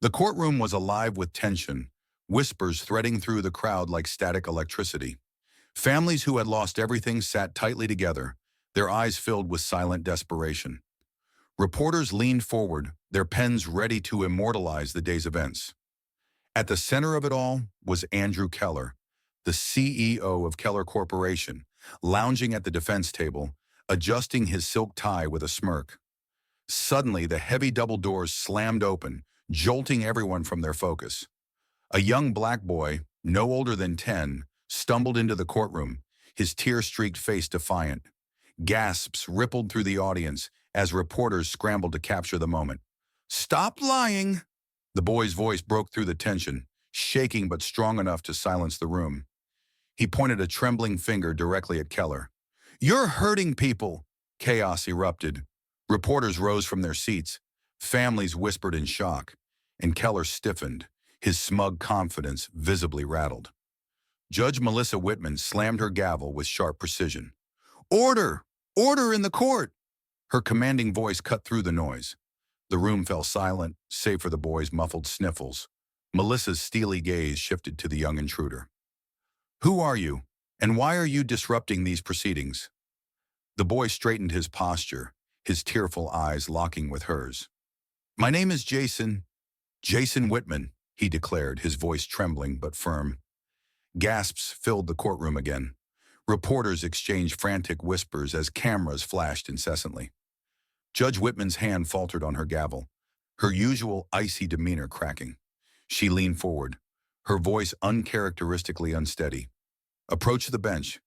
The courtroom was alive with tension, whispers threading through the crowd like static electricity. Families who had lost everything sat tightly together, their eyes filled with silent desperation. Reporters leaned forward, their pens ready to immortalize the day's events. At the center of it all was Andrew Keller, the CEO of Keller Corporation, lounging at the defense table, adjusting his silk tie with a smirk. Suddenly, the heavy double doors slammed open, jolting everyone from their focus. A young black boy, no older than 10, stumbled into the courtroom, his tear-streaked face defiant. Gasps rippled through the audience as reporters scrambled to capture the moment. "Stop lying!" The boy's voice broke through the tension, shaking but strong enough to silence the room. He pointed a trembling finger directly at Keller. "You're hurting people!" Chaos erupted. Reporters rose from their seats. Families whispered in shock, and Keller stiffened, his smug confidence visibly rattled. Judge Melissa Whitman slammed her gavel with sharp precision. "Order! Order in the court!" Her commanding voice cut through the noise. The room fell silent, save for the boy's muffled sniffles. Melissa's steely gaze shifted to the young intruder. "Who are you, and why are you disrupting these proceedings?" The boy straightened his posture, his tearful eyes locking with hers. "My name is Jason Whitman," he declared, his voice trembling but firm. Gasps filled the courtroom again. Reporters exchanged frantic whispers as cameras flashed incessantly. Judge Whitman's hand faltered on her gavel, her usual icy demeanor cracking. She leaned forward, her voice uncharacteristically unsteady. "Approach the bench."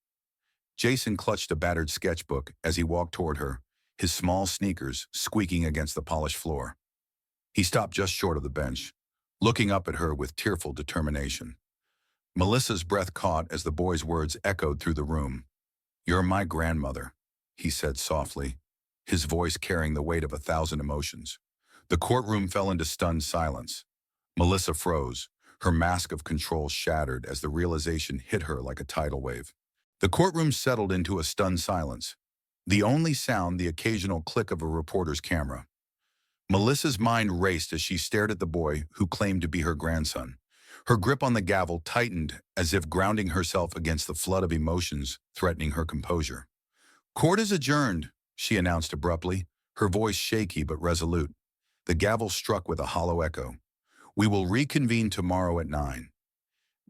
Jason clutched a battered sketchbook as he walked toward her, his small sneakers squeaking against the polished floor. He stopped just short of the bench, looking up at her with tearful determination. Melissa's breath caught as the boy's words echoed through the room. "You're my grandmother," he said softly, his voice carrying the weight of 1,000 emotions. The courtroom fell into stunned silence. Melissa froze, her mask of control shattered as the realization hit her like a tidal wave. The courtroom settled into a stunned silence, the only sound the occasional click of a reporter's camera. Melissa's mind raced as she stared at the boy who claimed to be her grandson. Her grip on the gavel tightened as if grounding herself against the flood of emotions threatening her composure. "Court is adjourned," she announced abruptly, her voice shaky but resolute. The gavel struck with a hollow echo. "We will reconvene tomorrow at 9.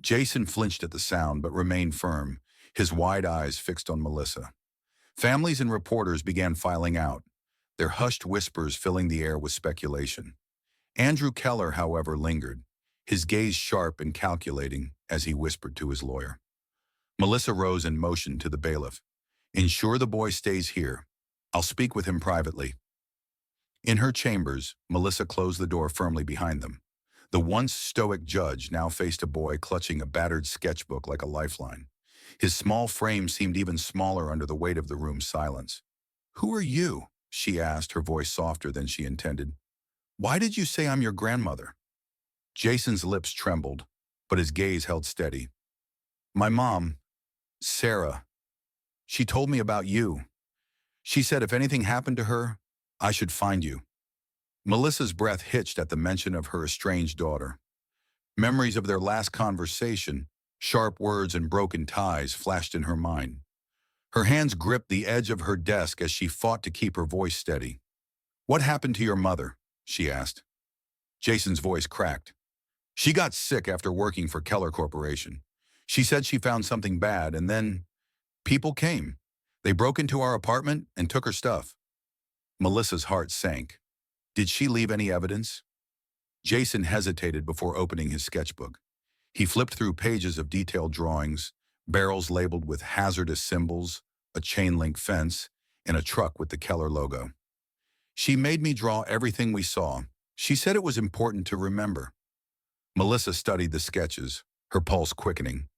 Jason flinched at the sound but remained firm, his wide eyes fixed on Melissa. Families and reporters began filing out, their hushed whispers filling the air with speculation. Andrew Keller, however, lingered, his gaze sharp and calculating as he whispered to his lawyer. Melissa rose and motioned to the bailiff. "Ensure the boy stays here. I'll speak with him privately." In her chambers, Melissa closed the door firmly behind them. The once stoic judge now faced a boy clutching a battered sketchbook like a lifeline. His small frame seemed even smaller under the weight of the room's silence. "Who are you?" she asked, her voice softer than she intended. "Why did you say I'm your grandmother?" Jason's lips trembled, but his gaze held steady. "My mom, Sarah, she told me about you. She said if anything happened to her, I should find you." Melissa's breath hitched at the mention of her estranged daughter. Memories of their last conversation, sharp words and broken ties flashed in her mind. Her hands gripped the edge of her desk as she fought to keep her voice steady. "What happened to your mother?" she asked. Jason's voice cracked. "She got sick after working for Keller Corporation. She said she found something bad, and then people came. They broke into our apartment and took her stuff." Melissa's heart sank. Did she leave any evidence? Jason hesitated before opening his sketchbook. He flipped through pages of detailed drawings, barrels labeled with hazardous symbols, a chain-link fence, and a truck with the Keller logo. "She made me draw everything we saw. She said it was important to remember." Melissa studied the sketches, her pulse quickening.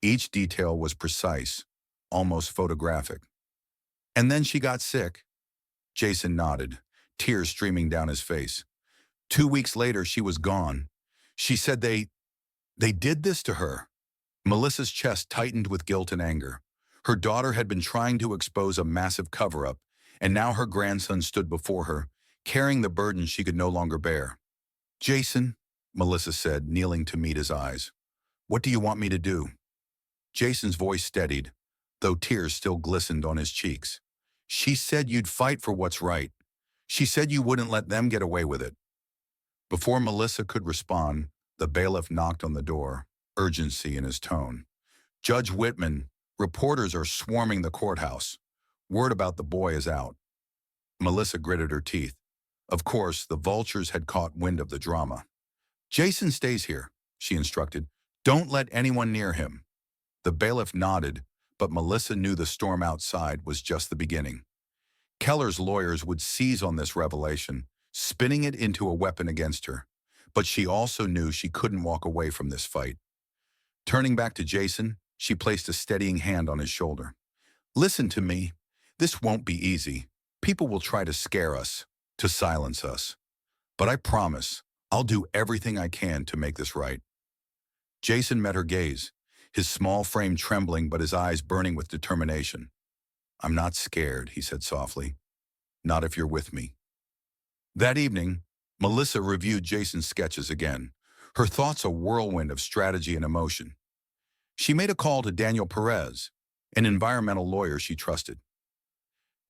Each detail was precise, almost photographic. "And then she got sick." Jason nodded, tears streaming down his face. 2 weeks later, she was gone. She said they did this to her. Melissa's chest tightened with guilt and anger. Her daughter had been trying to expose a massive cover-up, and now her grandson stood before her, carrying the burden she could no longer bear. "Jason," Melissa said, kneeling to meet his eyes. "What do you want me to do?" Jason's voice steadied, though tears still glistened on his cheeks. "She said you'd fight for what's right. She said you wouldn't let them get away with it." Before Melissa could respond, the bailiff knocked on the door, urgency in his tone. "Judge Whitman, reporters are swarming the courthouse. Word about the boy is out." Melissa gritted her teeth. Of course, the vultures had caught wind of the drama. "Jason stays here," she instructed. "Don't let anyone near him." The bailiff nodded, but Melissa knew the storm outside was just the beginning. Keller's lawyers would seize on this revelation, spinning it into a weapon against her. But she also knew she couldn't walk away from this fight. Turning back to Jason, she placed a steadying hand on his shoulder. "Listen to me. This won't be easy. People will try to scare us, to silence us. But I promise, I'll do everything I can to make this right." Jason met her gaze, his small frame trembling but his eyes burning with determination. "I'm not scared," he said softly. "Not if you're with me." That evening, Melissa reviewed Jason's sketches again, her thoughts a whirlwind of strategy and emotion. She made a call to Daniel Perez, an environmental lawyer she trusted.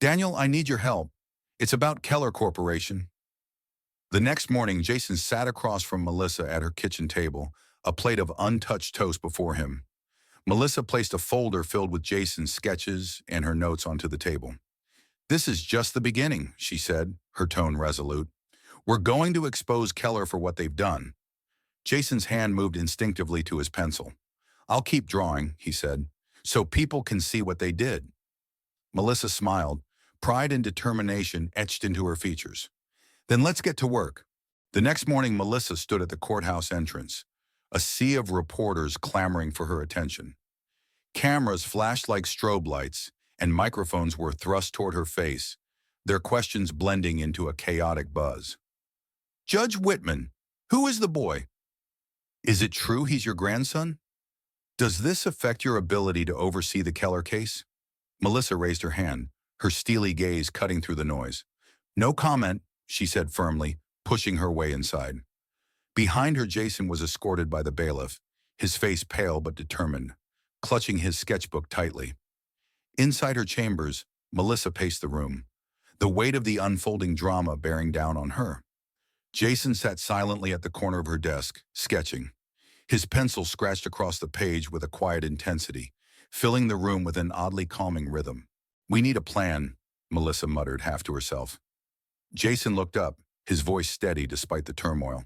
"Daniel, I need your help. It's about Keller Corporation." The next morning, Jason sat across from Melissa at her kitchen table, a plate of untouched toast before him. Melissa placed a folder filled with Jason's sketches and her notes onto the table. "This is just the beginning," she said, her tone resolute. "We're going to expose Keller for what they've done." Jason's hand moved instinctively to his pencil. "I'll keep drawing," he said, "so people can see what they did." Melissa smiled, pride and determination etched into her features. "Then let's get to work." The next morning, Melissa stood at the courthouse entrance, a sea of reporters clamoring for her attention. Cameras flashed like strobe lights, and microphones were thrust toward her face, their questions blending into a chaotic buzz. "Judge Whitman, who is the boy? Is it true he's your grandson? Does this affect your ability to oversee the Keller case?" Melissa raised her hand, her steely gaze cutting through the noise. "No comment," she said firmly, pushing her way inside. Behind her, Jason was escorted by the bailiff, his face pale but determined, clutching his sketchbook tightly. Inside her chambers, Melissa paced the room, the weight of the unfolding drama bearing down on her. Jason sat silently at the corner of her desk, sketching. His pencil scratched across the page with a quiet intensity, filling the room with an oddly calming rhythm. "We need a plan," Melissa muttered half to herself. Jason looked up, his voice steady despite the turmoil.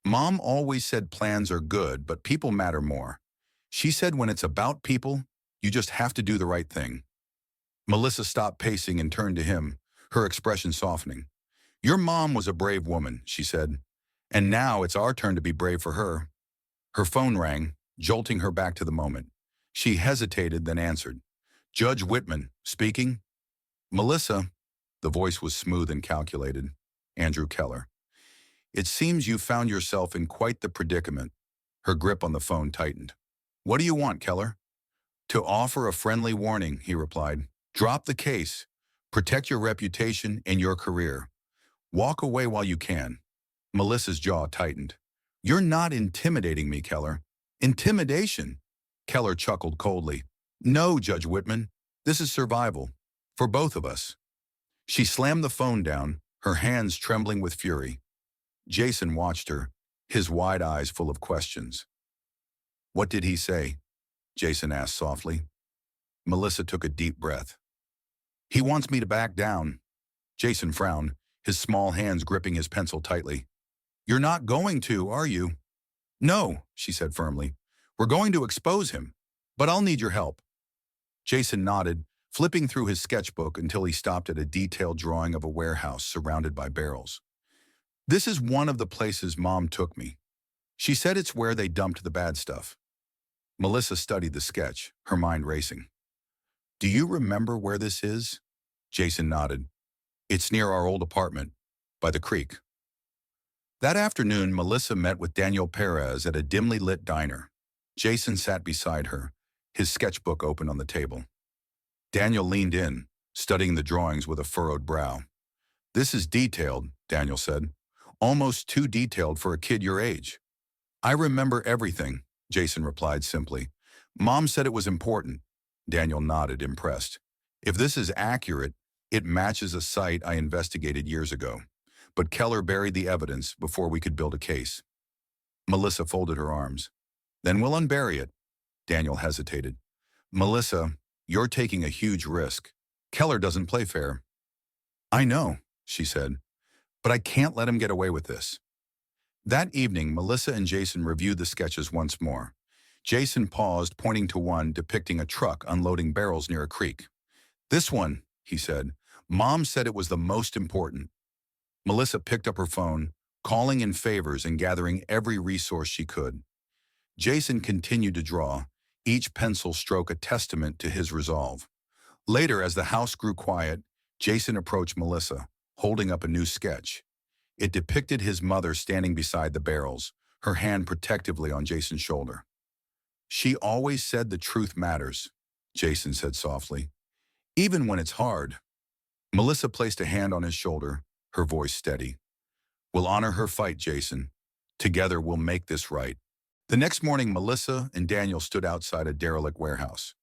"Mom always said plans are good, but people matter more. She said when it's about people, you just have to do the right thing." Melissa stopped pacing and turned to him, her expression softening. "Your mom was a brave woman," she said, "and now it's our turn to be brave for her." Her phone rang, jolting her back to the moment. She hesitated, then answered. "Judge Whitman, speaking." "Melissa," the voice was smooth and calculated. "Andrew Keller. It seems you found yourself in quite the predicament." Her grip on the phone tightened. "What do you want, Keller?" "To offer a friendly warning," he replied. "Drop the case. Protect your reputation and your career. Walk away while you can." Melissa's jaw tightened. "You're not intimidating me, Keller." "Intimidation?" Keller chuckled coldly. "No, Judge Whitman. This is survival. For both of us." She slammed the phone down, her hands trembling with fury. Jason watched her, his wide eyes full of questions. "What did he say?" Jason asked softly. Melissa took a deep breath. "He wants me to back down." Jason frowned, his small hands gripping his pencil tightly. "You're not going to, are you?" "No," she said firmly. "We're going to expose him, but I'll need your help." Jason nodded, flipping through his sketchbook until he stopped at a detailed drawing of a warehouse surrounded by barrels. "This is one of the places Mom took me. She said it's where they dumped the bad stuff." Melissa studied the sketch, her mind racing. "Do you remember where this is?" Jason nodded. "It's near our old apartment, by the creek." That afternoon, Melissa met with Daniel Perez at a dimly lit diner. Jason sat beside her, his sketchbook open on the table. Daniel leaned in, studying the drawings with a furrowed brow. "This is detailed," Daniel said. almost too detailed for a kid your age. I remember everything, Jason replied simply. Mom said it was important. Daniel nodded, impressed. If this is accurate, it matches a site I investigated years ago. But Keller buried the evidence before we could build a case. Melissa folded her arms. Then we'll unbury it. Daniel hesitated. Melissa, you're taking a huge risk. Keller doesn't play fair. I know, she said, but I can't let him get away with this. That evening, Melissa and Jason reviewed the sketches once more. Jason paused, pointing to one depicting a truck unloading barrels near a creek. This one, he said. Mom said it was the most important. Melissa picked up her phone, calling in favors and gathering every resource she could. Jason continued to draw, each pencil stroke a testament to his resolve. Later, as the house grew quiet, Jason approached Melissa, holding up a new sketch. It depicted his mother standing beside the barrels, her hand protectively on Jason's shoulder. She always said the truth matters, Jason said softly. Even when it's hard. Melissa placed a hand on his shoulder, her voice steady. We'll honor her fight, Jason. Together we'll make this right. The next morning, Melissa and Daniel stood outside a derelict warehouse.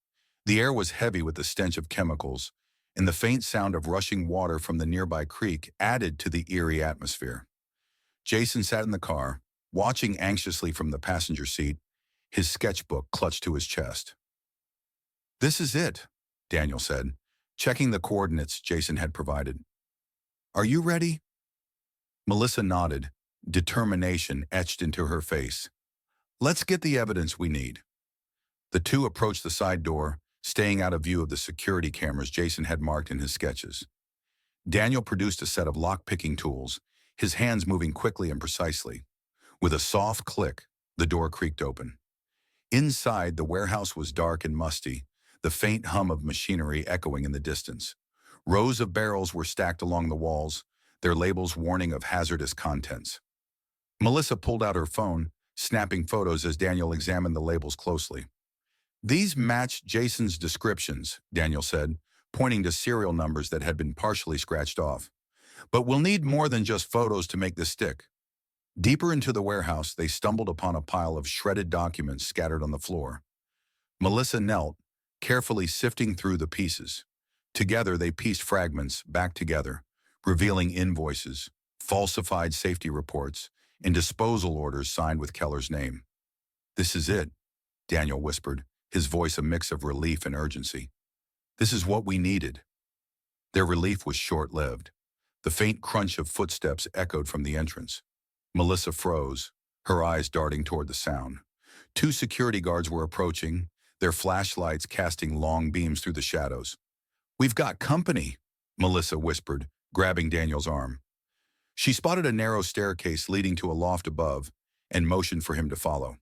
The air was heavy with the stench of chemicals, and the faint sound of rushing water from the nearby creek added to the eerie atmosphere. Jason sat in the car, watching anxiously from the passenger seat, his sketchbook clutched to his chest. This is it, Daniel said, checking the coordinates Jason had provided. Are you ready? Melissa nodded, determination etched into her face. Let's get the evidence we need. The two approached the side door, staying out of view of the security cameras Jason had marked in his sketches. Daniel produced a set of lock-picking tools, his hands moving quickly and precisely. With a soft click, the door creaked open. Inside, the warehouse was dark and musty, the faint hum of machinery echoing in the distance. Rows of barrels were stacked along the walls, their labels warning of hazardous contents. Melissa pulled out her phone, snapping photos as Daniel examined the labels closely. These matched Jason's descriptions, Daniel said, pointing to serial numbers that had been partially scratched off. But we'll need more than just photos to make this stick. Deeper into the warehouse, they stumbled upon a pile of shredded documents scattered on the floor. Melissa knelt, carefully sifting through the pieces. Together, they pieced fragments back together, revealing invoices, falsified safety reports, and disposal orders signed with Keller's name. This is it, Daniel whispered, his voice a mix of relief and urgency. This is what we needed. Their relief was short-lived. The faint crunch of footsteps echoed from the entrance. Melissa froze, her eyes darting toward the sound. Two security guards were approaching, their flashlights casting long beams through the shadows. We've got company, Melissa whispered, grabbing Daniel's arm. She spotted a narrow staircase leading to a loft above and motioned for him to follow.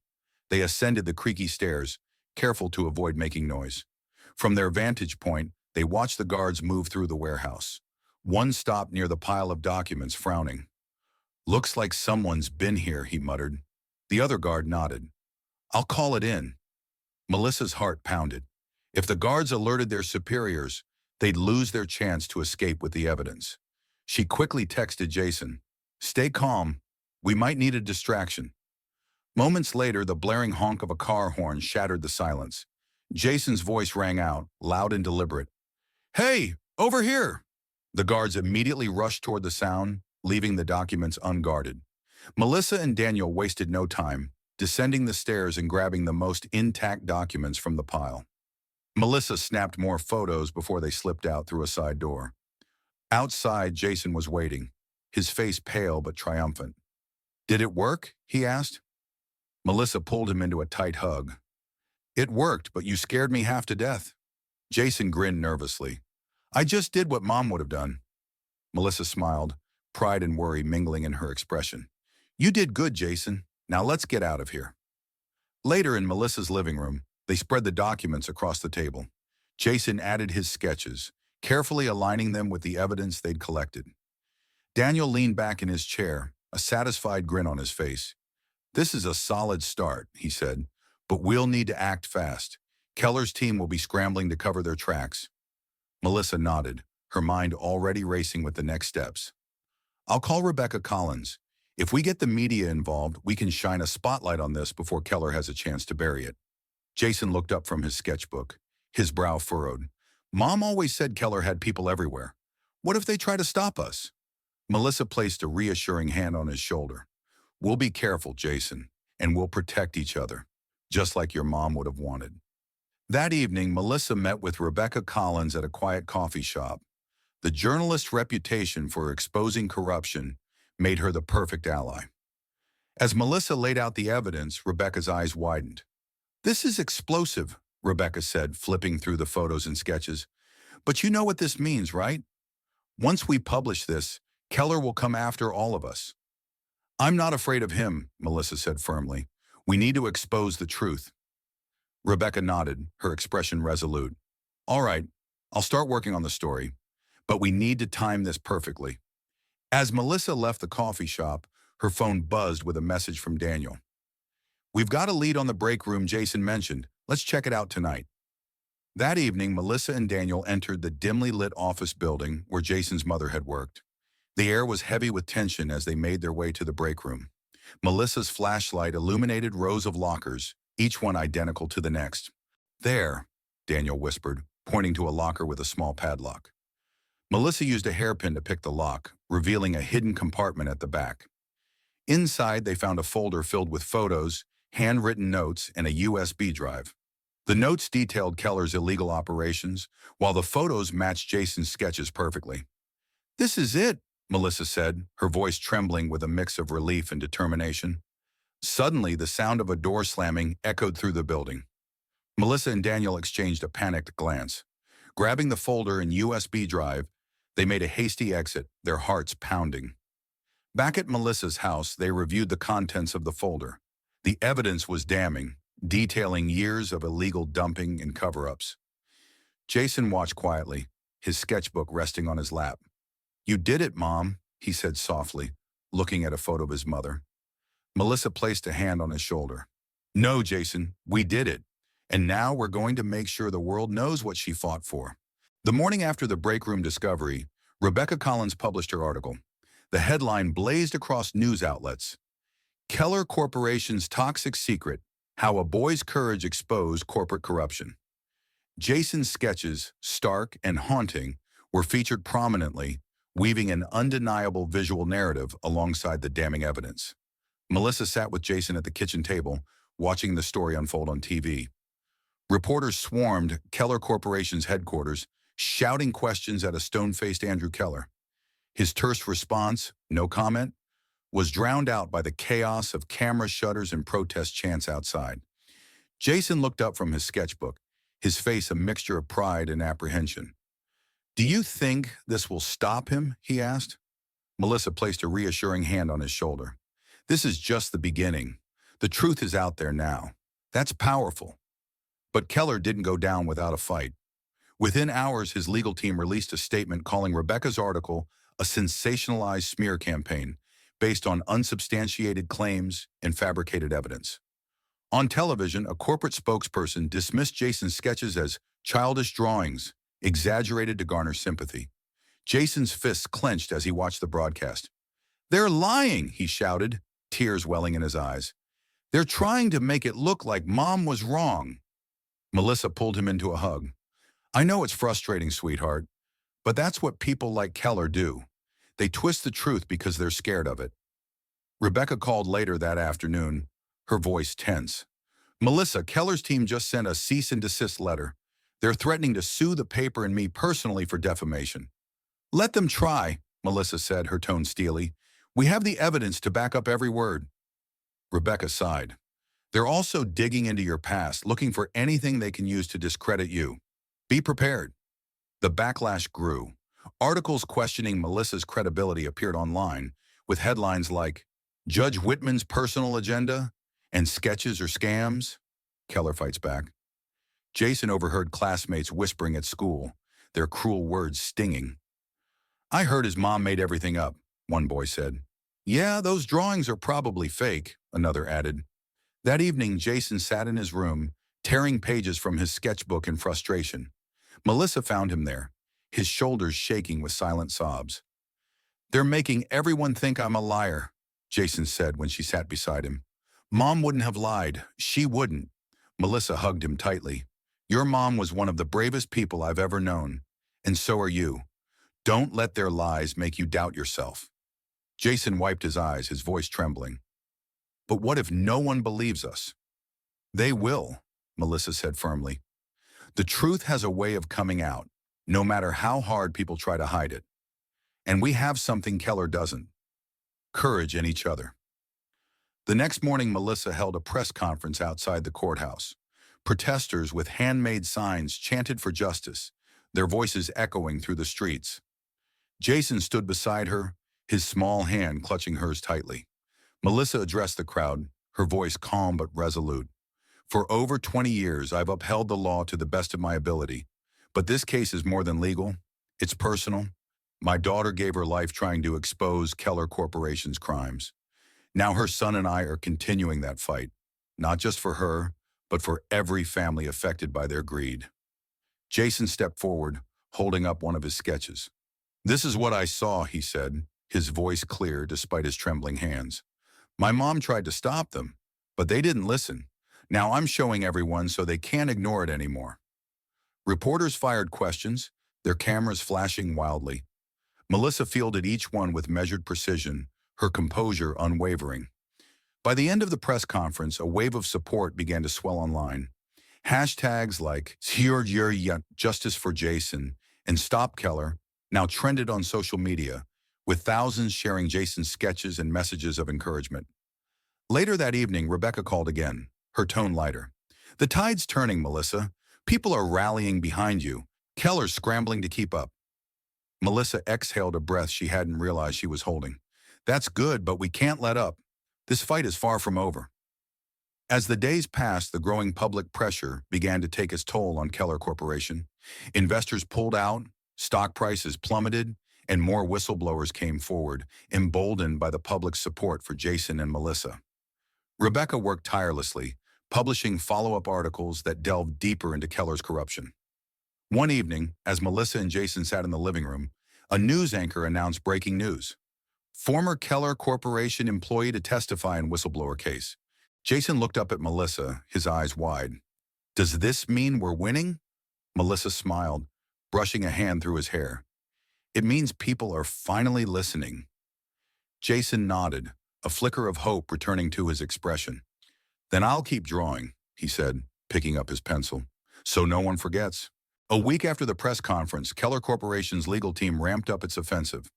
They ascended the creaky stairs, careful to avoid making noise. From their vantage point, they watched the guards move through the warehouse. One stopped near the pile of documents, frowning. Looks like someone's been here, he muttered. The other guard nodded. I'll call it in. Melissa's heart pounded. If the guards alerted their superiors, they'd lose their chance to escape with the evidence. She quickly texted Jason, "Stay calm. We might need a distraction." Moments later, the blaring honk of a car horn shattered the silence. Jason's voice rang out, loud and deliberate. "Hey, over here!" The guards immediately rushed toward the sound, leaving the documents unguarded. Melissa and Daniel wasted no time, descending the stairs and grabbing the most intact documents from the pile. Melissa snapped more photos before they slipped out through a side door. Outside, Jason was waiting, his face pale but triumphant. "Did it work?" he asked. Melissa pulled him into a tight hug. "It worked, but you scared me half to death." Jason grinned nervously. "I just did what Mom would have done." Melissa smiled, pride and worry mingling in her expression. "You did good, Jason. Now let's get out of here." Later in Melissa's living room, they spread the documents across the table. Jason added his sketches, carefully aligning them with the evidence they'd collected. Daniel leaned back in his chair, a satisfied grin on his face. "This is a solid start," he said, "but we'll need to act fast. Keller's team will be scrambling to cover their tracks." Melissa nodded, her mind already racing with the next steps. "I'll call Rebecca Collins. If we get the media involved, we can shine a spotlight on this before Keller has a chance to bury it. Jason looked up from his sketchbook, his brow furrowed. Mom always said Keller had people everywhere. What if they try to stop us? Melissa placed a reassuring hand on his shoulder. We'll be careful, Jason, and we'll protect each other, just like your mom would have wanted. That evening, Melissa met with Rebecca Collins at a quiet coffee shop. The journalist's reputation for exposing corruption made her the perfect ally. As Melissa laid out the evidence, Rebecca's eyes widened. This is explosive, Rebecca said, flipping through the photos and sketches. But you know what this means, right? Once we publish this, Keller will come after all of us. I'm not afraid of him, Melissa said firmly. We need to expose the truth. Rebecca nodded, her expression resolute. All right, I'll start working on the story, but we need to time this perfectly. As Melissa left the coffee shop, her phone buzzed with a message from Daniel. We've got a lead on the break room Jason mentioned. Let's check it out tonight. That evening, Melissa and Daniel entered the dimly lit office building where Jason's mother had worked. The air was heavy with tension as they made their way to the break room. Melissa's flashlight illuminated rows of lockers, each one identical to the next. There, Daniel whispered, pointing to a locker with a small padlock. Melissa used a hairpin to pick the lock, revealing a hidden compartment at the back. Inside, they found a folder filled with photos, handwritten notes, and a USB drive. The notes detailed Keller's illegal operations, while the photos matched Jason's sketches perfectly. This is it, Melissa said, her voice trembling with a mix of relief and determination. Suddenly, the sound of a door slamming echoed through the building. Melissa and Daniel exchanged a panicked glance. Grabbing the folder and USB drive, they made a hasty exit, their hearts pounding. Back at Melissa's house, they reviewed the contents of the folder. The evidence was damning, detailing years of illegal dumping and cover-ups. Jason watched quietly, his sketchbook resting on his lap. You did it, Mom, he said softly, looking at a photo of his mother. Melissa placed a hand on his shoulder. No, Jason, we did it. And now we're going to make sure the world knows what she fought for. The morning after the break room discovery, Rebecca Collins published her article. The headline blazed across news outlets. Keller Corporation's Toxic Secret, How a Boy's Courage Exposed Corporate Corruption. Jason's sketches, stark and haunting, were featured prominently, weaving an undeniable visual narrative alongside the damning evidence. Melissa sat with Jason at the kitchen table, watching the story unfold on TV. Reporters swarmed Keller Corporation's headquarters, shouting questions at a stone-faced Andrew Keller. His terse response, no comment, was drowned out by the chaos of camera shutters and protest chants outside. Jason looked up from his sketchbook, his face a mixture of pride and apprehension. Do you think this will stop him? He asked. Melissa placed a reassuring hand on his shoulder. This is just the beginning. The truth is out there now. That's powerful. But Keller didn't go down without a fight. Within hours, his legal team released a statement calling Rebecca's article a sensationalized smear campaign based on unsubstantiated claims and fabricated evidence. On television, a corporate spokesperson dismissed Jason's sketches as childish drawings, exaggerated to garner sympathy. Jason's fists clenched as he watched the broadcast. They're lying, he shouted, tears welling in his eyes. They're trying to make it look like Mom was wrong. Melissa pulled him into a hug. I know it's frustrating, sweetheart, but that's what people like Keller do. They twist the truth because they're scared of it. Rebecca called later that afternoon, her voice tense. Melissa, Keller's team just sent a cease and desist letter. They're threatening to sue the paper and me personally for defamation. Let them try, Melissa said, her tone steely. We have the evidence to back up every word. Rebecca sighed. They're also digging into your past, looking for anything they can use to discredit you. Be prepared. The backlash grew. Articles questioning Melissa's credibility appeared online, with headlines like, Judge Whitman's personal agenda and sketches or scams? Keller fights back. Jason overheard classmates whispering at school, their cruel words stinging. I heard his mom made everything up, one boy said. Yeah, those drawings are probably fake, another added. That evening, Jason sat in his room, tearing pages from his sketchbook in frustration. Melissa found him there, his shoulders shaking with silent sobs. They're making everyone think I'm a liar, Jason said when she sat beside him. Mom wouldn't have lied. She wouldn't. Melissa hugged him tightly. Your mom was one of the bravest people I've ever known, and so are you. Don't let their lies make you doubt yourself. Jason wiped his eyes, his voice trembling. But what if no one believes us? They will, Melissa said firmly. The truth has a way of coming out, no matter how hard people try to hide it. And we have something Keller doesn't. Courage in each other. The next morning, Melissa held a press conference outside the courthouse. Protesters with handmade signs chanted for justice, their voices echoing through the streets. Jason stood beside her, his small hand clutching hers tightly. Melissa addressed the crowd, her voice calm but resolute. For over 20 years, I've upheld the law to the best of my ability. But this case is more than legal. It's personal. My daughter gave her life trying to expose Keller Corporation's crimes. Now her son and I are continuing that fight, not just for her, but for every family affected by their greed. Jason stepped forward, holding up one of his sketches. This is what I saw, he said, his voice clear despite his trembling hands. My mom tried to stop them, but they didn't listen. Now I'm showing everyone so they can't ignore it anymore. Reporters fired questions, their cameras flashing wildly. Melissa fielded each one with measured precision, her composure unwavering. By the end of the press conference, a wave of support began to swell online. Hashtags like Justice for Jason and Stop Keller now trended on social media, with thousands sharing Jason's sketches and messages of encouragement. Later that evening, Rebecca called again, her tone lighter. The tide's turning, Melissa. People are rallying behind you. Keller's scrambling to keep up. Melissa exhaled a breath she hadn't realized she was holding. That's good, but we can't let up. This fight is far from over. As the days passed, the growing public pressure began to take its toll on Keller Corporation. Investors pulled out, stock prices plummeted, and more whistleblowers came forward, emboldened by the public's support for Jason and Melissa. Rebecca worked tirelessly, publishing follow-up articles that delved deeper into Keller's corruption. One evening, as Melissa and Jason sat in the living room, a news anchor announced breaking news. Former Keller Corporation employee to testify in whistleblower case. Jason looked up at Melissa, his eyes wide. Does this mean we're winning? Melissa smiled, brushing a hand through his hair. It means people are finally listening. Jason nodded, a flicker of hope returning to his expression. Then I'll keep drawing, he said, picking up his pencil, so no one forgets. A week after the press conference, Keller Corporation's legal team ramped up its offensive.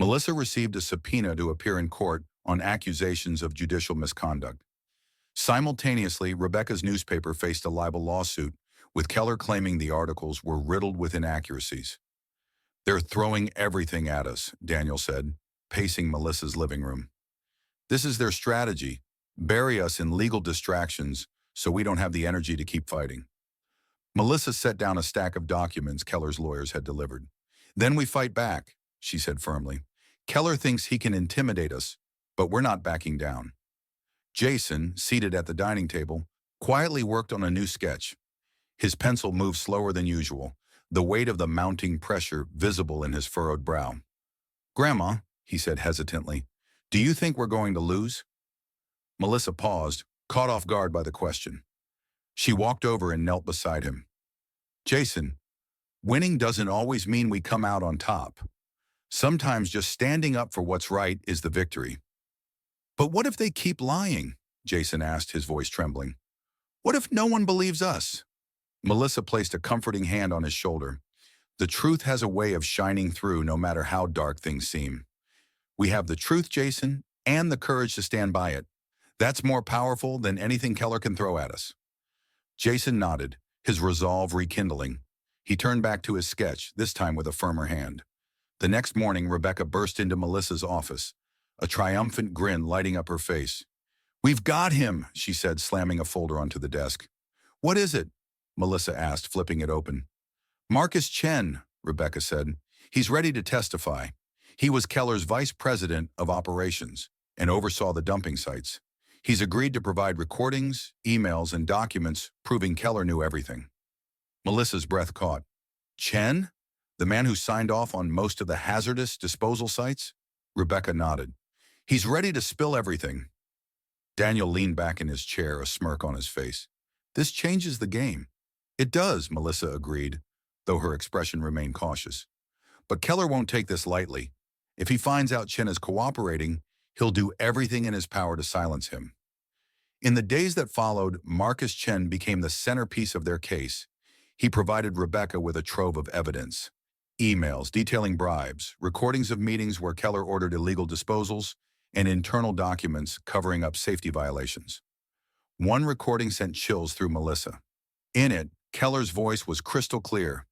Melissa received a subpoena to appear in court on accusations of judicial misconduct. Simultaneously, Rebecca's newspaper faced a libel lawsuit, with Keller claiming the articles were riddled with inaccuracies. They're throwing everything at us, Daniel said, pacing Melissa's living room. This is their strategy, bury us in legal distractions so we don't have the energy to keep fighting. Melissa set down a stack of documents Keller's lawyers had delivered. Then we fight back, she said firmly. Keller thinks he can intimidate us, but we're not backing down. Jason, seated at the dining table, quietly worked on a new sketch. His pencil moved slower than usual, the weight of the mounting pressure visible in his furrowed brow. Grandma, he said hesitantly, do you think we're going to lose? Melissa paused, caught off guard by the question. She walked over and knelt beside him. Jason, winning doesn't always mean we come out on top. Sometimes just standing up for what's right is the victory. But what if they keep lying? Jason asked, his voice trembling. What if no one believes us? Melissa placed a comforting hand on his shoulder. The truth has a way of shining through no matter how dark things seem. We have the truth, Jason, and the courage to stand by it. That's more powerful than anything Keller can throw at us. Jason nodded, his resolve rekindling. He turned back to his sketch, this time with a firmer hand. The next morning, Rebecca burst into Melissa's office, a triumphant grin lighting up her face. We've got him, she said, slamming a folder onto the desk. What is it? Melissa asked, flipping it open. Marcus Chen, Rebecca said. He's ready to testify. He was Keller's vice president of operations and oversaw the dumping sites. He's agreed to provide recordings, emails, and documents proving Keller knew everything. Melissa's breath caught. Chen? The man who signed off on most of the hazardous disposal sites? Rebecca nodded. He's ready to spill everything. Daniel leaned back in his chair, a smirk on his face. This changes the game. It does, Melissa agreed, though her expression remained cautious. But Keller won't take this lightly. If he finds out Chen is cooperating, he'll do everything in his power to silence him. In the days that followed, Marcus Chen became the centerpiece of their case. He provided Rebecca with a trove of evidence. Emails detailing bribes, recordings of meetings where Keller ordered illegal disposals, and internal documents covering up safety violations. One recording sent chills through Melissa. In it, Keller's voice was crystal clear.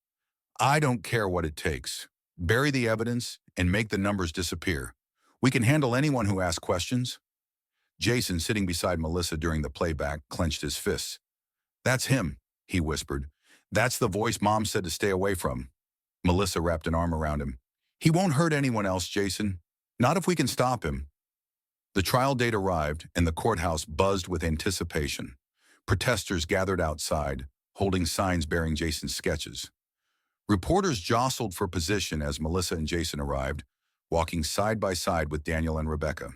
I don't care what it takes. Bury the evidence and make the numbers disappear. We can handle anyone who asks questions. Jason, sitting beside Melissa during the playback, clenched his fists. That's him, he whispered. That's the voice Mom said to stay away from. Melissa wrapped an arm around him. He won't hurt anyone else, Jason. Not if we can stop him. The trial date arrived, and the courthouse buzzed with anticipation. Protesters gathered outside, holding signs bearing Jason's sketches. Reporters jostled for position as Melissa and Jason arrived, walking side by side with Daniel and Rebecca.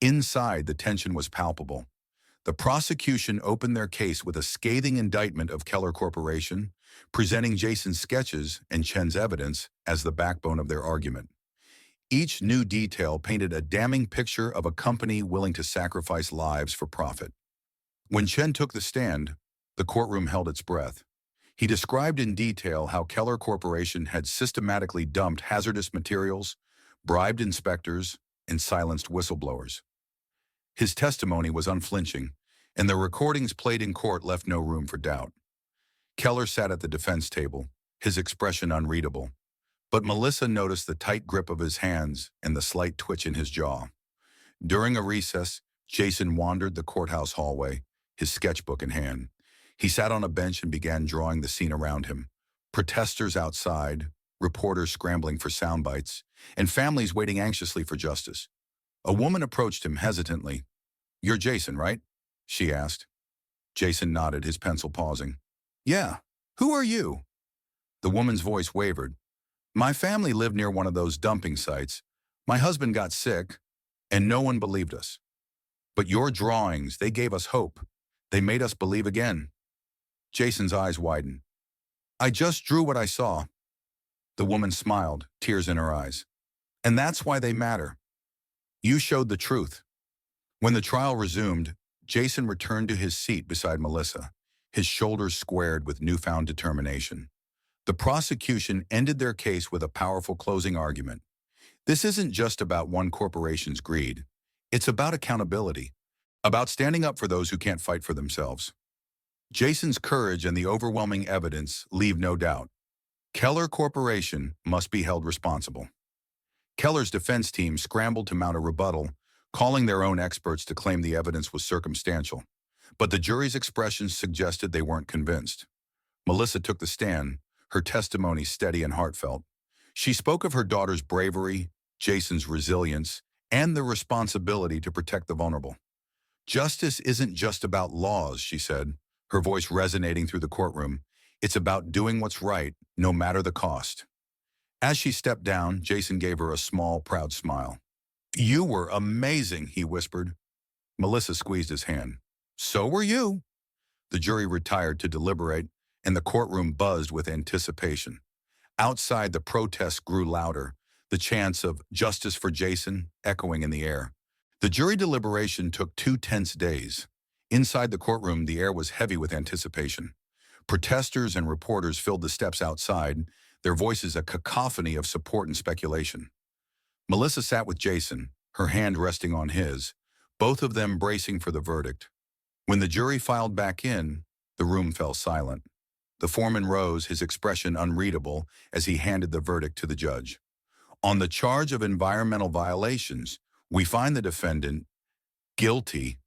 Inside, the tension was palpable. The prosecution opened their case with a scathing indictment of Keller Corporation, presenting Jason's sketches and Chen's evidence as the backbone of their argument. Each new detail painted a damning picture of a company willing to sacrifice lives for profit. When Chen took the stand, the courtroom held its breath. He described in detail how Keller Corporation had systematically dumped hazardous materials, bribed inspectors, and silenced whistleblowers. His testimony was unflinching, and the recordings played in court left no room for doubt. Keller sat at the defense table, his expression unreadable. But Melissa noticed the tight grip of his hands and the slight twitch in his jaw. During a recess, Jason wandered the courthouse hallway, his sketchbook in hand. He sat on a bench and began drawing the scene around him. Protesters outside, reporters scrambling for sound bites, and families waiting anxiously for justice. A woman approached him hesitantly. "You're Jason, right?" she asked. Jason nodded, his pencil pausing. "Yeah. Who are you?" The woman's voice wavered. "My family lived near one of those dumping sites. My husband got sick, and no one believed us. But your drawings, they gave us hope. They made us believe again." Jason's eyes widened. "I just drew what I saw." The woman smiled, tears in her eyes. "And that's why they matter. You showed the truth." When the trial resumed, Jason returned to his seat beside Melissa, his shoulders squared with newfound determination. The prosecution ended their case with a powerful closing argument. This isn't just about one corporation's greed. It's about accountability, about standing up for those who can't fight for themselves. Jason's courage and the overwhelming evidence leave no doubt. Keller Corporation must be held responsible. Keller's defense team scrambled to mount a rebuttal, calling their own experts to claim the evidence was circumstantial. But the jury's expressions suggested they weren't convinced. Melissa took the stand, her testimony steady and heartfelt. She spoke of her daughter's bravery, Jason's resilience, and the responsibility to protect the vulnerable. "Justice isn't just about laws," she said, her voice resonating through the courtroom. "It's about doing what's right, no matter the cost." As she stepped down, Jason gave her a small, proud smile. "You were amazing," he whispered. Melissa squeezed his hand. "So were you." The jury retired to deliberate, and the courtroom buzzed with anticipation. Outside, the protests grew louder, the chants of "Justice for Jason" echoing in the air. The jury deliberation took 2 tense days. Inside the courtroom, the air was heavy with anticipation. Protesters and reporters filled the steps outside, their voices a cacophony of support and speculation. Melissa sat with Jason, her hand resting on his, both of them bracing for the verdict. When the jury filed back in, the room fell silent. The foreman rose, his expression unreadable, as he handed the verdict to the judge. "On the charge of environmental violations, we find the defendant guilty."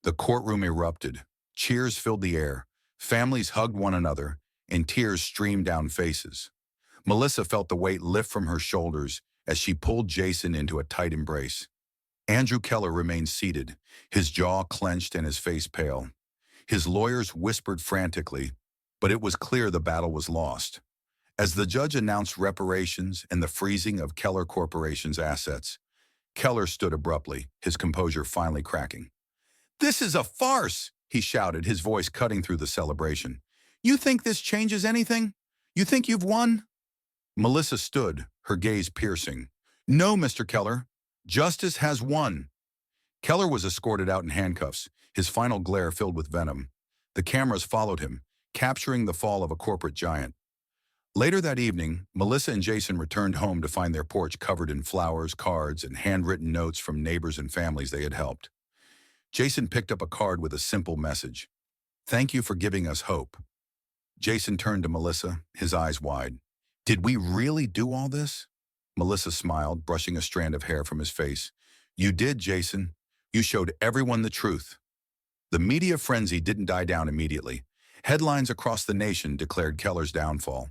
The courtroom erupted. Cheers filled the air. Families hugged one another, and tears streamed down faces. Melissa felt the weight lift from her shoulders as she pulled Jason into a tight embrace. Andrew Keller remained seated, his jaw clenched and his face pale. His lawyers whispered frantically, but it was clear the battle was lost. As the judge announced reparations and the freezing of Keller Corporation's assets, Keller stood abruptly, his composure finally cracking. "This is a farce!" he shouted, his voice cutting through the celebration. "You think this changes anything? You think you've won?" Melissa stood, her gaze piercing. "No, Mr. Keller. Justice has won." Keller was escorted out in handcuffs, his final glare filled with venom. The cameras followed him, capturing the fall of a corporate giant. Later that evening, Melissa and Jason returned home to find their porch covered in flowers, cards, and handwritten notes from neighbors and families they had helped. Jason picked up a card with a simple message. "Thank you for giving us hope." Jason turned to Melissa, his eyes wide. "Did we really do all this?" Melissa smiled, brushing a strand of hair from his face. "You did, Jason. You showed everyone the truth." The media frenzy didn't die down immediately. Headlines across the nation declared Keller's downfall.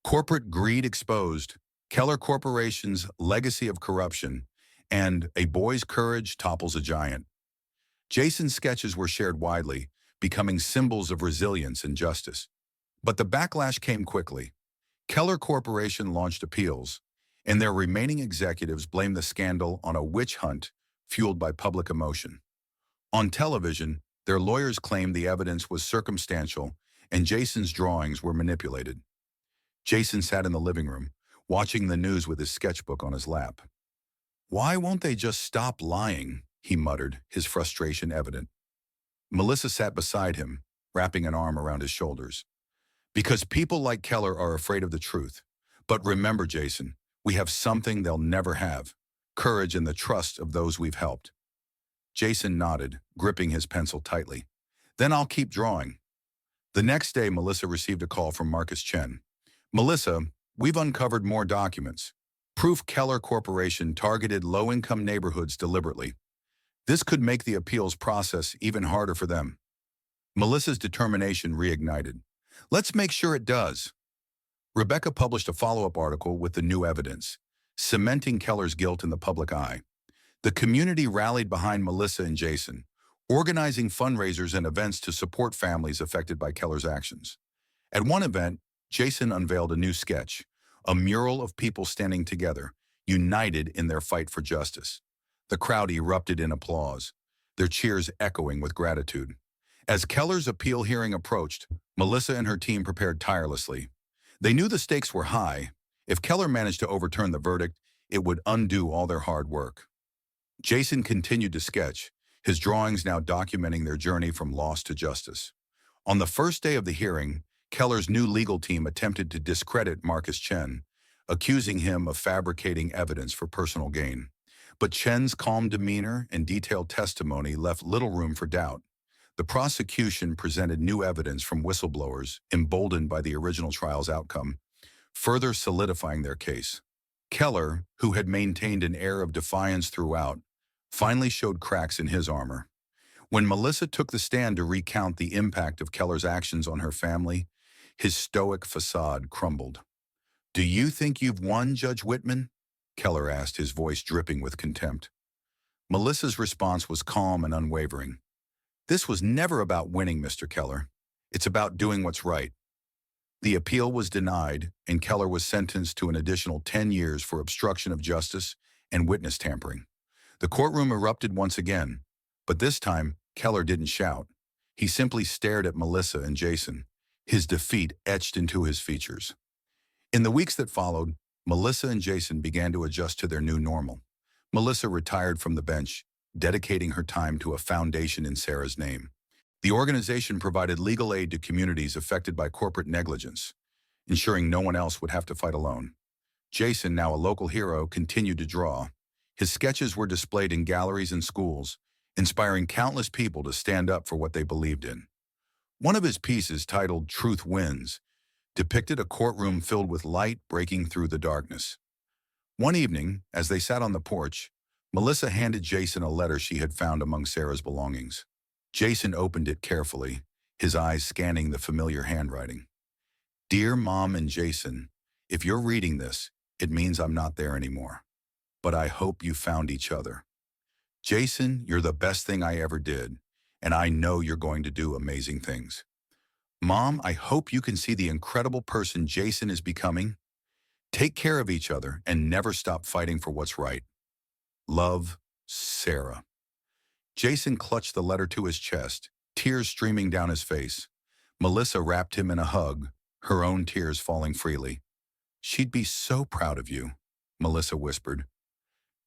Corporate greed exposed, Keller Corporation's legacy of corruption, and a boy's courage topples a giant. Jason's sketches were shared widely, becoming symbols of resilience and justice. But the backlash came quickly. Keller Corporation launched appeals, and their remaining executives blamed the scandal on a witch hunt fueled by public emotion. On television, their lawyers claimed the evidence was circumstantial and Jason's drawings were manipulated. Jason sat in the living room, watching the news with his sketchbook on his lap. "Why won't they just stop lying?" he muttered, his frustration evident. Melissa sat beside him, wrapping an arm around his shoulders. "Because people like Keller are afraid of the truth. But remember, Jason, we have something they'll never have: courage and the trust of those we've helped." Jason nodded, gripping his pencil tightly. "Then I'll keep drawing." The next day, Melissa received a call from Marcus Chen. "Melissa, we've uncovered more documents. Proof Keller Corporation targeted low-income neighborhoods deliberately. This could make the appeals process even harder for them." Melissa's determination reignited. "Let's make sure it does." Rebecca published a follow-up article with the new evidence, cementing Keller's guilt in the public eye. The community rallied behind Melissa and Jason, organizing fundraisers and events to support families affected by Keller's actions. At one event, Jason unveiled a new sketch, a mural of people standing together, united in their fight for justice. The crowd erupted in applause, their cheers echoing with gratitude. As Keller's appeal hearing approached, Melissa and her team prepared tirelessly. They knew the stakes were high. If Keller managed to overturn the verdict, it would undo all their hard work. Jason continued to sketch, his drawings now documenting their journey from loss to justice. On the first day of the hearing, Keller's new legal team attempted to discredit Marcus Chen, accusing him of fabricating evidence for personal gain. But Chen's calm demeanor and detailed testimony left little room for doubt. The prosecution presented new evidence from whistleblowers, emboldened by the original trial's outcome, further solidifying their case. Keller, who had maintained an air of defiance throughout, finally showed cracks in his armor. When Melissa took the stand to recount the impact of Keller's actions on her family, his stoic facade crumbled. "Do you think you've won, Judge Whitman?" Keller asked, his voice dripping with contempt. Melissa's response was calm and unwavering. "This was never about winning, Mr. Keller. It's about doing what's right." The appeal was denied, and Keller was sentenced to an additional 10 years for obstruction of justice and witness tampering. The courtroom erupted once again, but this time, Keller didn't shout. He simply stared at Melissa and Jason, his defeat etched into his features. In the weeks that followed, Melissa and Jason began to adjust to their new normal. Melissa retired from the bench, dedicating her time to a foundation in Sarah's name. The organization provided legal aid to communities affected by corporate negligence, ensuring no one else would have to fight alone. Jason, now a local hero, continued to draw. His sketches were displayed in galleries and schools, inspiring countless people to stand up for what they believed in. One of his pieces, titled "Truth Wins," depicted a courtroom filled with light breaking through the darkness. One evening, as they sat on the porch, Melissa handed Jason a letter she had found among Sarah's belongings. Jason opened it carefully, his eyes scanning the familiar handwriting. "Dear Mom and Jason, if you're reading this, it means I'm not there anymore. But I hope you found each other. Jason, you're the best thing I ever did, and I know you're going to do amazing things. Mom, I hope you can see the incredible person Jason is becoming. Take care of each other and never stop fighting for what's right." Love, Sarah. Jason clutched the letter to his chest, tears streaming down his face. Melissa wrapped him in a hug, her own tears falling freely. She'd be so proud of you, Melissa whispered.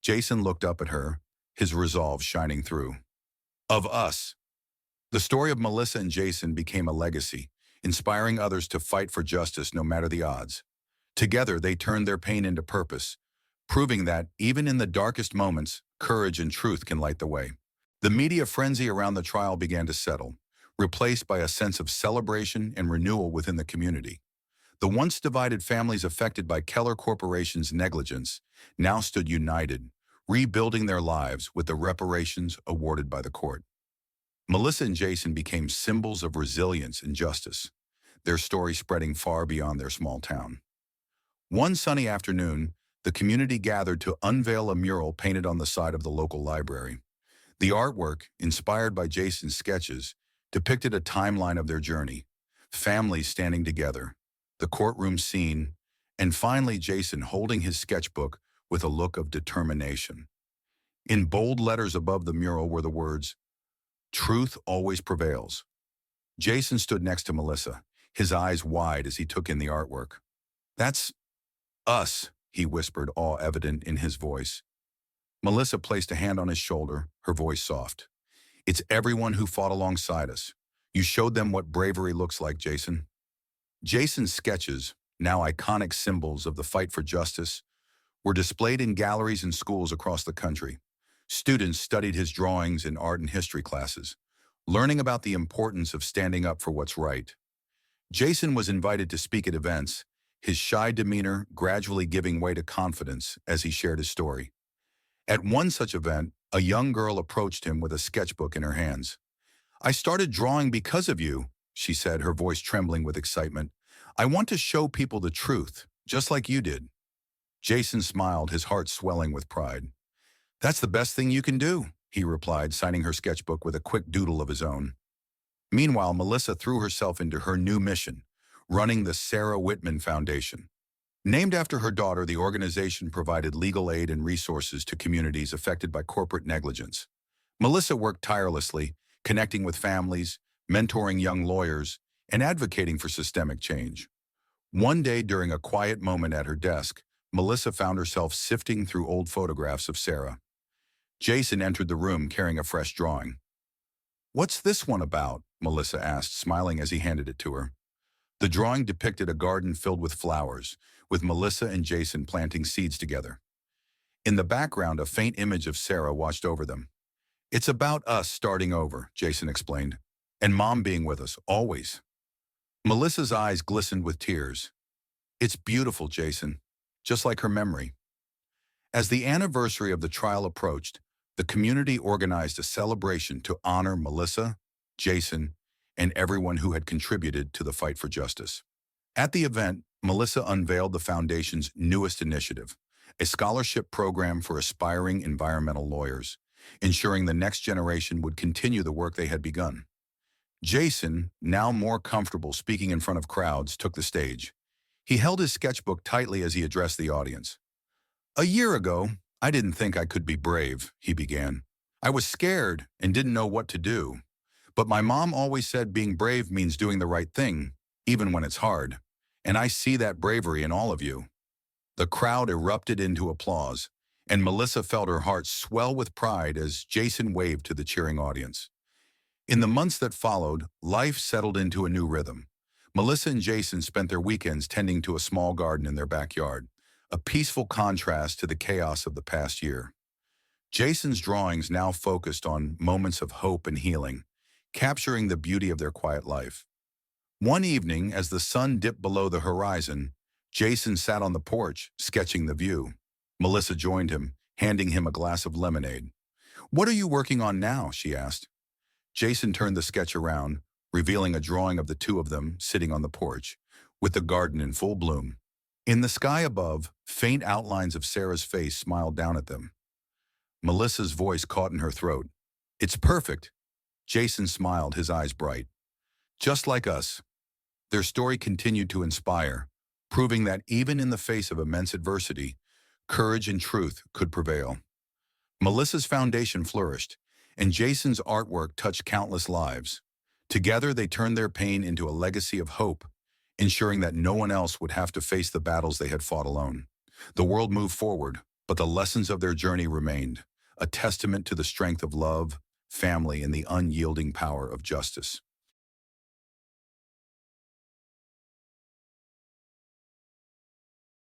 Jason looked up at her, his resolve shining through. Of us. The story of Melissa and Jason became a legacy, inspiring others to fight for justice no matter the odds. Together, they turned their pain into purpose, proving that, even in the darkest moments, courage and truth can light the way. The media frenzy around the trial began to settle, replaced by a sense of celebration and renewal within the community. The once divided families affected by Keller Corporation's negligence now stood united, rebuilding their lives with the reparations awarded by the court. Melissa and Jason became symbols of resilience and justice, their story spreading far beyond their small town. One sunny afternoon, the community gathered to unveil a mural painted on the side of the local library. The artwork, inspired by Jason's sketches, depicted a timeline of their journey, families standing together, the courtroom scene, and finally Jason holding his sketchbook with a look of determination. In bold letters above the mural were the words, "Truth always prevails." Jason stood next to Melissa, his eyes wide as he took in the artwork. "That's us," he whispered, awe evident in his voice. Melissa placed a hand on his shoulder, her voice soft. "It's everyone who fought alongside us. You showed them what bravery looks like, Jason." Jason's sketches, now iconic symbols of the fight for justice, were displayed in galleries and schools across the country. Students studied his drawings in art and history classes, learning about the importance of standing up for what's right. Jason was invited to speak at events, his shy demeanor gradually giving way to confidence as he shared his story. At one such event, a young girl approached him with a sketchbook in her hands. "I started drawing because of you," she said, her voice trembling with excitement. "I want to show people the truth, just like you did." Jason smiled, his heart swelling with pride. "That's the best thing you can do," he replied, signing her sketchbook with a quick doodle of his own. Meanwhile, Melissa threw herself into her new mission, running the Sarah Whitman Foundation. Named after her daughter, the organization provided legal aid and resources to communities affected by corporate negligence. Melissa worked tirelessly, connecting with families, mentoring young lawyers, and advocating for systemic change. One day during a quiet moment at her desk, Melissa found herself sifting through old photographs of Sarah. Jason entered the room carrying a fresh drawing. "What's this one about?" Melissa asked, smiling as he handed it to her. The drawing depicted a garden filled with flowers, with Melissa and Jason planting seeds together. In the background, a faint image of Sarah watched over them. "It's about us starting over," Jason explained, "and Mom being with us, always." Melissa's eyes glistened with tears. "It's beautiful, Jason, just like her memory." As the anniversary of the trial approached, the community organized a celebration to honor Melissa, Jason, and everyone who had contributed to the fight for justice. At the event, Melissa unveiled the foundation's newest initiative, a scholarship program for aspiring environmental lawyers, ensuring the next generation would continue the work they had begun. Jason, now more comfortable speaking in front of crowds, took the stage. He held his sketchbook tightly as he addressed the audience. "A year ago, I didn't think I could be brave," he began. "I was scared and didn't know what to do. But my mom always said being brave means doing the right thing, even when it's hard. And I see that bravery in all of you." The crowd erupted into applause, and Melissa felt her heart swell with pride as Jason waved to the cheering audience. In the months that followed, life settled into a new rhythm. Melissa and Jason spent their weekends tending to a small garden in their backyard, a peaceful contrast to the chaos of the past year. Jason's drawings now focused on moments of hope and healing, capturing the beauty of their quiet life. One evening, as the sun dipped below the horizon, Jason sat on the porch, sketching the view. Melissa joined him, handing him a glass of lemonade. "What are you working on now?" she asked. Jason turned the sketch around, revealing a drawing of the two of them sitting on the porch, with the garden in full bloom. In the sky above, faint outlines of Sarah's face smiled down at them. Melissa's voice caught in her throat. "It's perfect." Jason smiled, his eyes bright. "Just like us." Their story continued to inspire, proving that even in the face of immense adversity, courage and truth could prevail. Melissa's foundation flourished, and Jason's artwork touched countless lives. Together, they turned their pain into a legacy of hope, ensuring that no one else would have to face the battles they had fought alone. The world moved forward, but the lessons of their journey remained, a testament to the strength of love, family, and the unyielding power of justice.